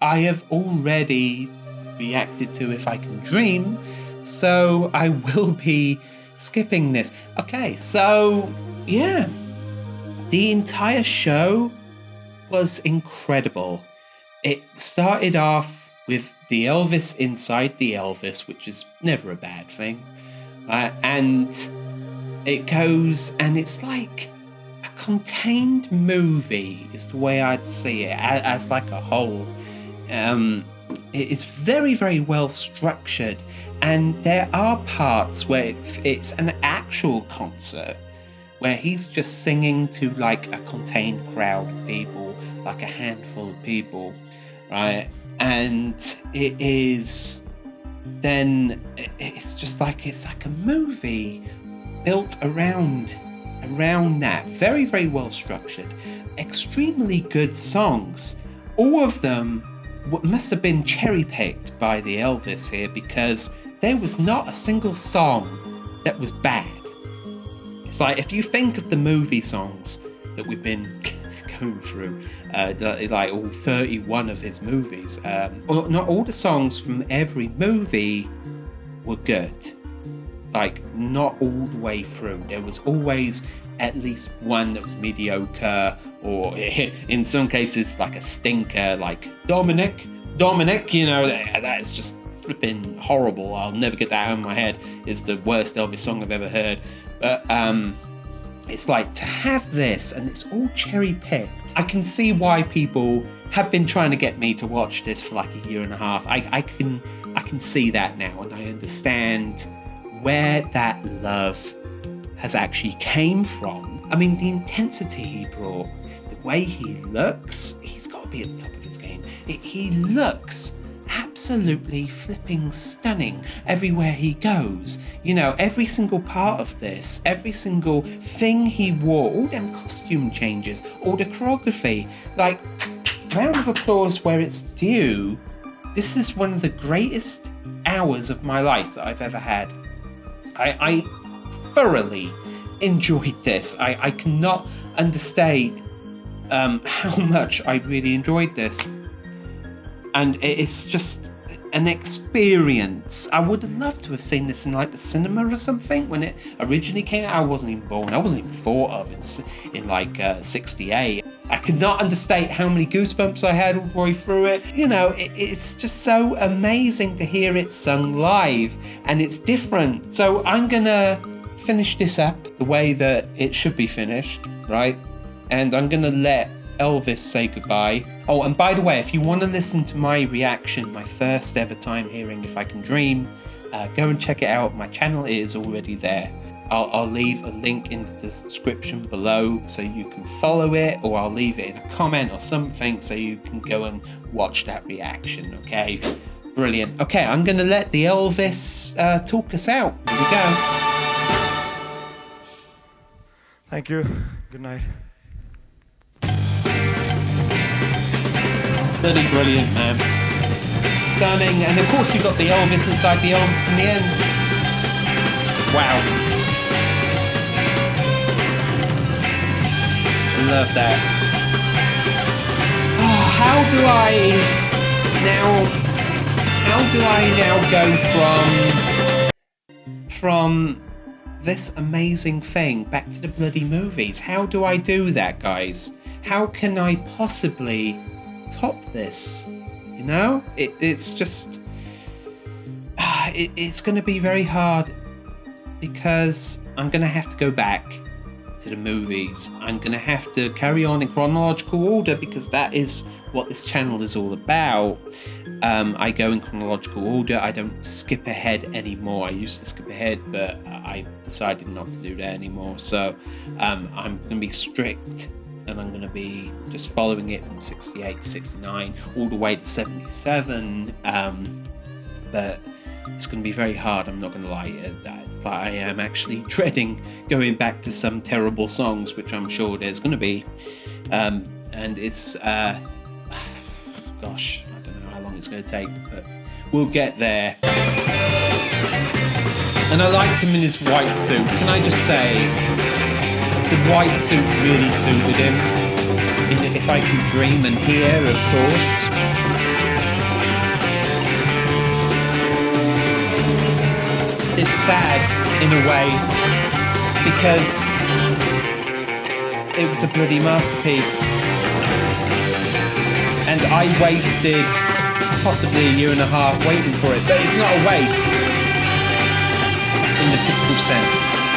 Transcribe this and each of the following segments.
I have already reacted to If I Can Dream, so I will be skipping this. Okay, so yeah, the entire show was incredible. It started off with the Elvis inside the Elvis, which is never a bad thing, and it goes, and it's like a contained movie is the way I'd see it, as like a whole. It is very, very well structured, and there are parts where it's an actual concert where he's just singing to like a contained crowd of people, like a handful of people, right? And it's just like, it's like a movie built around that. Very, very well structured, extremely good songs. All of them must have been cherry-picked by the Elvis here, because there was not a single song that was bad. It's like, if you think of the movie songs that we've been going through, like all 31 of his movies, not all the songs from every movie were good. Like, not all the way through. There was always at least one that was mediocre, or in some cases like a stinker, like Dominic, you know, that is just flipping horrible. I'll never get that out of my head. It's the worst Elvis song I've ever heard. But it's like, to have this, and it's all cherry picked. I can see why people have been trying to get me to watch this for like a year and a half. I can see that now, and I understand where that love has actually came from. I mean, the intensity he brought, the way he looks, he's got to be at the top of his game. He looks absolutely flipping stunning everywhere he goes. You know, every single part of this, every single thing he wore, all them costume changes, all the choreography, like, round of applause where it's due. This is one of the greatest hours of my life that I've ever had. I thoroughly enjoyed this. I cannot understate how much I really enjoyed this. And it's just an experience. I would have loved to have seen this in like the cinema or something when it originally came out. I wasn't even born. I wasn't even thought of in like 68. I could not understate how many goosebumps I had all the way through it. You know, it's just so amazing to hear it sung live, and it's different. So I'm gonna finish this up the way that it should be finished, right? And I'm gonna let Elvis say goodbye. Oh, and by the way, if you want to listen to my reaction, my first ever time hearing If I Can Dream, go and check it out. My channel is already there. I'll leave a link in the description below so you can follow it, or I'll leave it in a comment or something so you can go and watch that reaction, okay? Brilliant. Okay, I'm going to let the Elvis talk us out. Here we go. Thank you. Good night. Bloody brilliant, man. Stunning. And of course you got the Elvis inside the Elvis in the end. Wow. Love that. Oh, how do I now go from this amazing thing back to the bloody movies? How do I do that, guys? How can I possibly top this? You know, it's just it's going to be very hard, because I'm going to have to go back to the movies. I'm going to have to carry on in chronological order, because that is what this channel is all about. I go in chronological order. I don't skip ahead anymore. I used to skip ahead, but I decided not to do that anymore. So I'm going to be strict, and I'm going to be just following it from 68 to 69 all the way to 77. But it's going to be very hard, I'm not going to lie. It's like I am actually dreading going back to some terrible songs, which I'm sure there's going to be. And it's, gosh, I don't know how long it's going to take, but we'll get there. And I liked him in his white suit. Can I just say, the white suit really suited him. In If I Can Dream, and here, of course. is sad in a way because it was a bloody masterpiece. And I wasted possibly a year and a half waiting for it, but it's not a waste in the typical sense.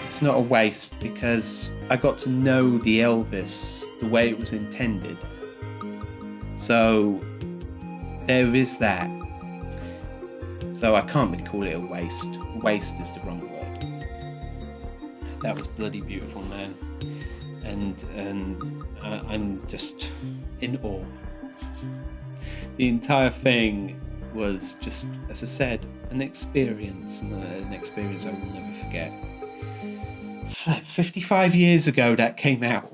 It's not a waste because I got to know the Elvis the way it was intended. So there is that. So I can't really call it a waste. Waste is the wrong word. That was bloody beautiful, man. And I'm just in awe. The entire thing was just, as I said, an experience, and an experience I will never forget. 55 years ago that came out.